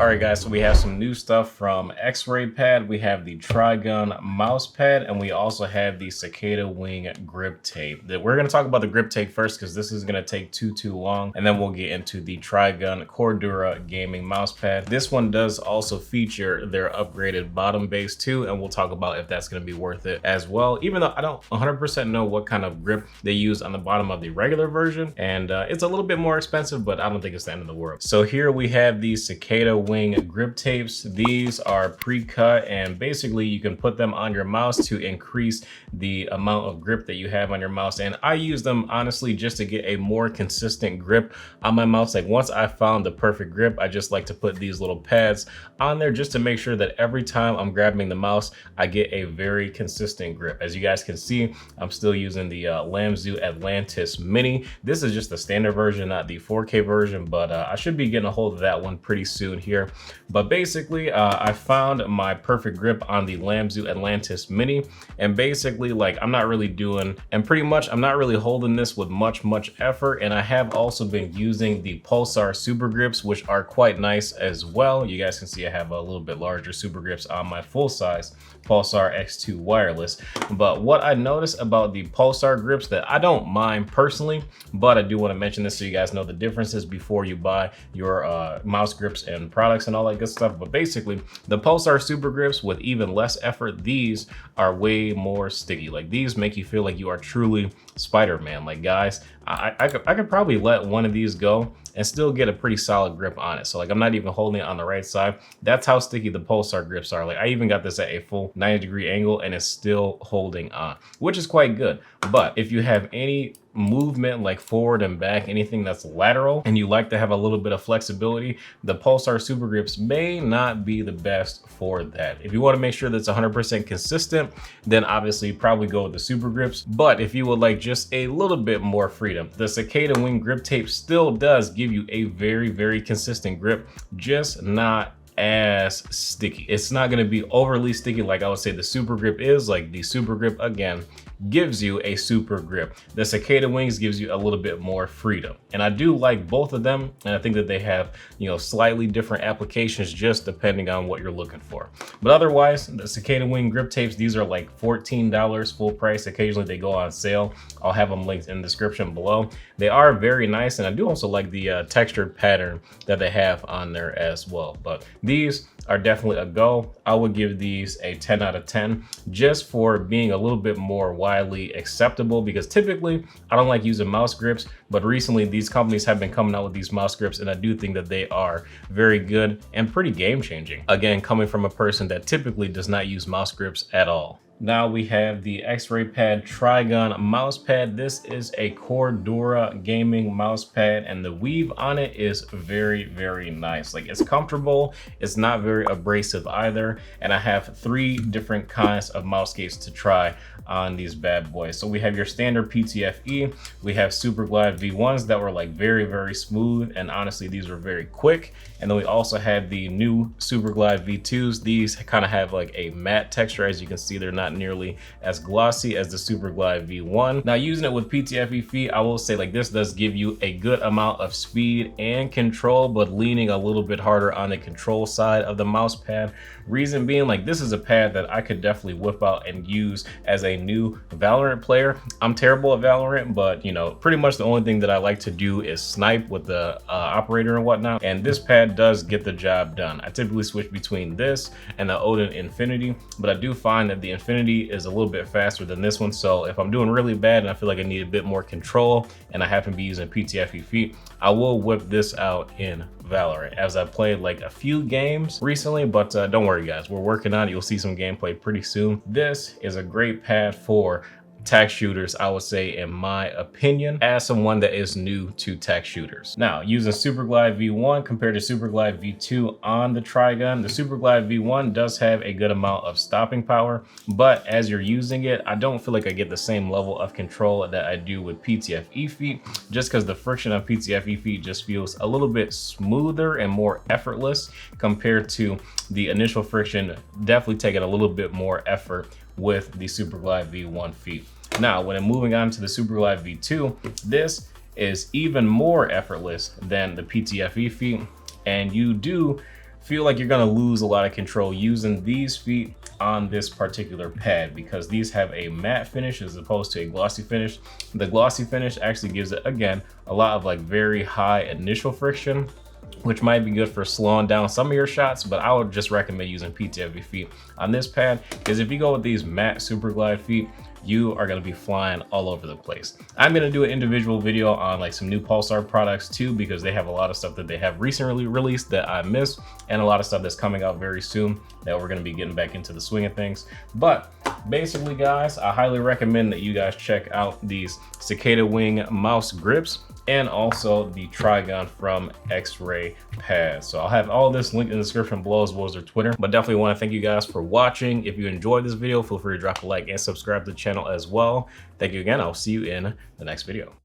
All right, guys, so we have some new stuff from X-RayPad. We have the Traigun mouse pad, and we also have the Cicada wing grip tape. We're going to talk about the grip tape first because this is going to take too long, and then we'll get into the Traigun Cordura gaming mouse pad. This one does also feature their upgraded bottom base too, and we'll talk about if that's going to be worth it as well, even though I don't 100% know what kind of grip they use on the bottom of the regular version, and it's a little bit more expensive, but I don't think it's the end of the world. So here we have the Cicada wing grip tapes. These are pre-cut, and basically you can put them on your mouse to increase the amount of grip that you have on your mouse. And I use them honestly just to get a more consistent grip on my mouse. Like once I found the perfect grip, I just like to put these little pads on there just to make sure that every time I'm grabbing the mouse, I get a very consistent grip. As you guys can see, I'm still using the Lamzu Atlantis Mini. This is just the standard version, not the 4K version, but I should be getting a hold of that one pretty soon here. But basically, I found my perfect grip on the Lamzu Atlantis Mini, and basically, like, I'm not really doing, and pretty much I'm not really holding this with much effort. And I have also been using the Pulsar super grips, which are quite nice as well. You guys can see I have a little bit larger super grips on my full size Pulsar X2 wireless. But what I noticed about the Pulsar grips that I don't mind personally, but I do want to mention this so you guys know the differences before you buy your mouse grips and products and all that good stuff. But basically, the Pulsar super grips, with even less effort, these are way more sticky. Like, these make you feel like you are truly Spider-Man. Like, guys, I could probably let one of these go and still get a pretty solid grip on it. So like, I'm not even holding it on the right side. That's how sticky the Pulsar grips are. Like, I even got this at a full 90-degree angle and it's still holding on, which is quite good. But if you have any movement like forward and back, anything that's lateral, and you like to have a little bit of flexibility, the Pulsar super grips may not be the best for that. If you want to make sure that's 100% consistent, then obviously probably go with the super grips. But if you would like just a little bit more freedom, the Cicada wing grip tape still does give you a very consistent grip, just not as sticky. It's not going to be overly sticky like I would say the super grip is. Like, the super grip again gives you a super grip. The Cicada wings gives you a little bit more freedom, and I do like both of them, and I think that they have, you know, slightly different applications just depending on what you're looking for. But otherwise, the Cicada wing grip tapes, these are like $14 full price. Occasionally they go on sale. I'll have them linked in the description below. They are very nice, and I do also like the textured pattern that they have on there as well. But these are definitely a go. I would give these a 10 out of 10 just for being a little bit more widely acceptable, because typically I don't like using mouse grips, but recently these companies have been coming out with these mouse grips, and I do think that they are very good and pretty game changing. Again, coming from a person that typically does not use mouse grips at all. Now we have the X-RayPad Traigun mouse pad. This is a Cordura gaming mouse pad, and the weave on it is very nice. Like, it's comfortable, it's not very abrasive either, and I have 3 different kinds of mouse gates to try on these bad boys. So we have your standard PTFE, we have Super Glide V1s that were like very smooth, and honestly these were very quick. And then we also have the new Super Glide V2s. These kind of have like a matte texture. As you can see, they're not nearly as glossy as the Super Glide V1. Now, using it with PTFE feet, I will say, like, this does give you a good amount of speed and control, but leaning a little bit harder on the control side of the mouse pad. Reason being, like, this is a pad that I could definitely whip out and use as a new Valorant player. I'm terrible at Valorant, but you know, pretty much the only thing that I like to do is snipe with the operator and whatnot, and this pad does get the job done. I typically switch between this and the Odin Infinity, but I do find that the Infinity is a little bit faster than this one. So if I'm doing really bad and I feel like I need a bit more control and I happen to be using PTFE feet, I will whip this out in Valorant, as I played like a few games recently. But don't worry guys, we're working on it. You'll see some gameplay pretty soon. This is a great pad for tech shooters, I would say, in my opinion, as someone that is new to tech shooters. Now, using Super Glide V1 compared to Super Glide V2 on the Traigun, the Super Glide V1 does have a good amount of stopping power, but as you're using it, I don't feel like I get the same level of control that I do with PTFE feet, just because the friction of PTFE feet just feels a little bit smoother and more effortless compared to the initial friction, definitely taking a little bit more effort with the Super Glide V1 feet. Now, when I'm moving on to the Super Glide V2, this is even more effortless than the PTFE feet, and you do feel like you're gonna lose a lot of control using these feet on this particular pad, because these have a matte finish as opposed to a glossy finish. The glossy finish actually gives it, again, a lot of like very high initial friction, which might be good for slowing down some of your shots, but I would just recommend using PTFE feet on this pad, because if you go with these matte Super Glide feet, you are gonna be flying all over the place. I'm gonna do an individual video on like some new Pulsar products too, because they have a lot of stuff that they have recently released that I missed, and a lot of stuff that's coming out very soon that we're gonna be getting back into the swing of things. But basically, guys, I highly recommend that you guys check out these Cicada Wing mouse grips and also the Traigun from X-RayPad. So I'll have all this linked in the description below, as well as their Twitter. But definitely want to thank you guys for watching. If you enjoyed this video, feel free to drop a like and subscribe to the channel as well. Thank you again. I'll see you in the next video.